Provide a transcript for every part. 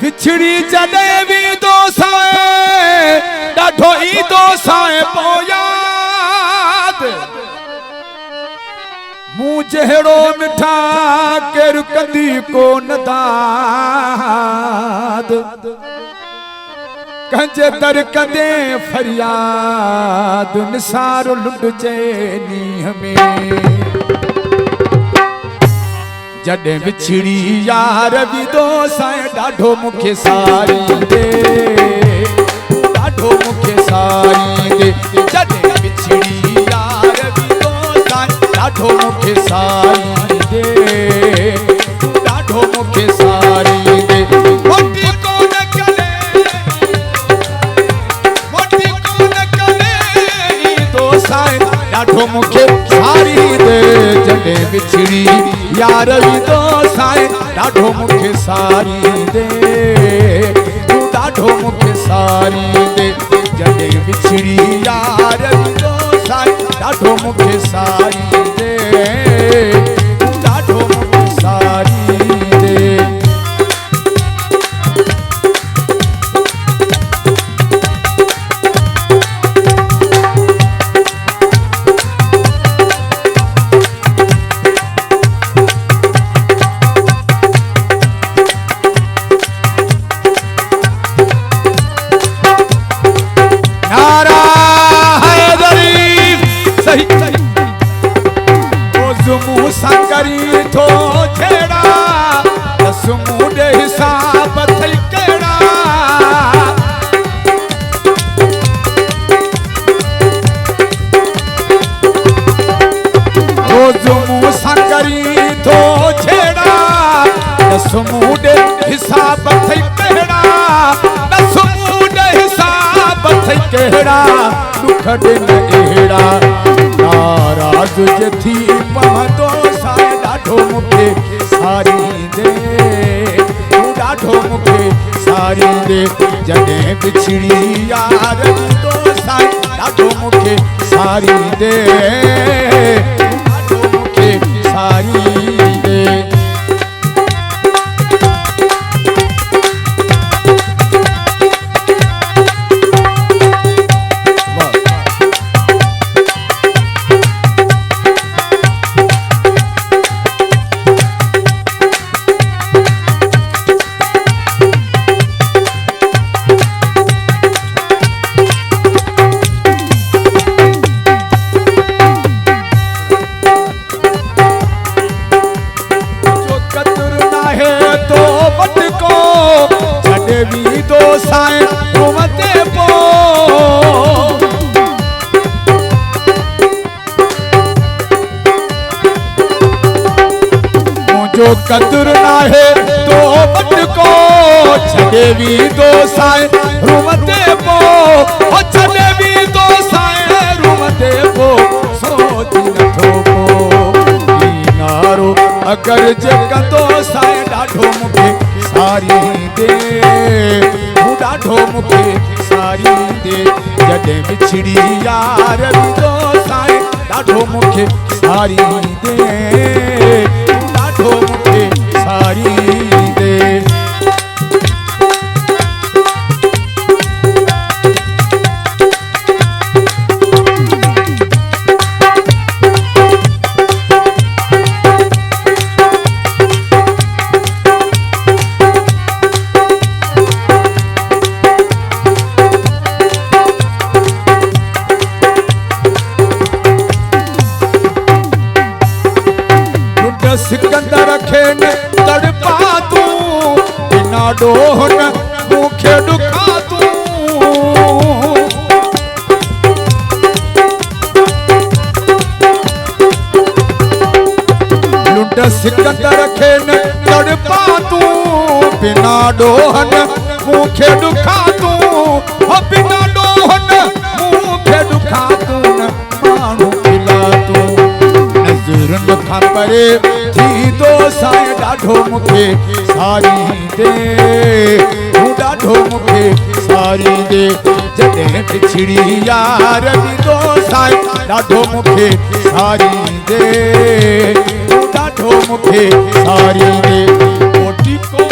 बिछड़ी जडे भी दोसाए डाढो ई दोसाए पोयाद मुंह जहिड़ो मिठा केर कदी को नदाद कंजे दर कदे फरियाद निसार लुट चैनी हमें जडे बिछड़ी यार भी दोसाए डाढो मुखे सारी दे डाढो मुखे सारी दे जडे बिछड़ी यार भी दोसाए डाढो मुखे सारी दे डाढो मुखे सारी दे मोटी कोन कले दोसाए डाढो मुखे सारी दे जडे बिछड़ी यार भी दोसाए डाढो मुखे सारी दे तू डाढो मुखे सारी दे जडे बिछड़ी यार भी दोसाए डाढो मुखे सारी दे तू डाढो मुखे सारी दे संकरी थो छेड़ा समूडे हिसाब थई केड़ा रोज मुंह संकरी थो छेड़ा समूडे हिसाब थई केड़ा समूडे हिसाब थई केड़ा दुख दिन एड़ा नाराज जथी पवंदो साए डाढो मुखे सारी दे तू डाढो मुखे सारी दे जडे बिछड़ी यार दोसाए डाढो मुखे सारी दे डाढो मुखे सारी दे भी दोसाए घूमते पो मुझो कदर ना है तो बट को छड़े भी दोसाए घूमते पो छड़े भी दोसाए घूमते पो सोच नथो पो नारो अगर जे दोसाए डाढो मुखे सारी दे तू डाढो मुखे सारी दे जडे बिछड़ी यार भी दोसाए डाढो मुखे सारी दे तू डाढो मुखे सारी दे सिकंदर खेन तड़पा तू बिना डोहन मुखे दुखा तू लुंड सिकंदर खेन तड़पा तू बिना डोहन मुखे दुखा तू बिना डोहन मुखे दुखा तू मानू पिला तू नजरन खां परे थी दोसाए डाढो मुखे सारी दे तू डाढो मुखे सारी दे जडे बिछड़ी यार भी दोसाए डाढो मुखे सारी दे तू डाढो मुखे सारी दे कोटी को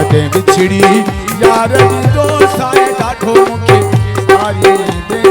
कदे विछड़ी यार जी दोस्त आए ॾाढो मूंखे यारी दे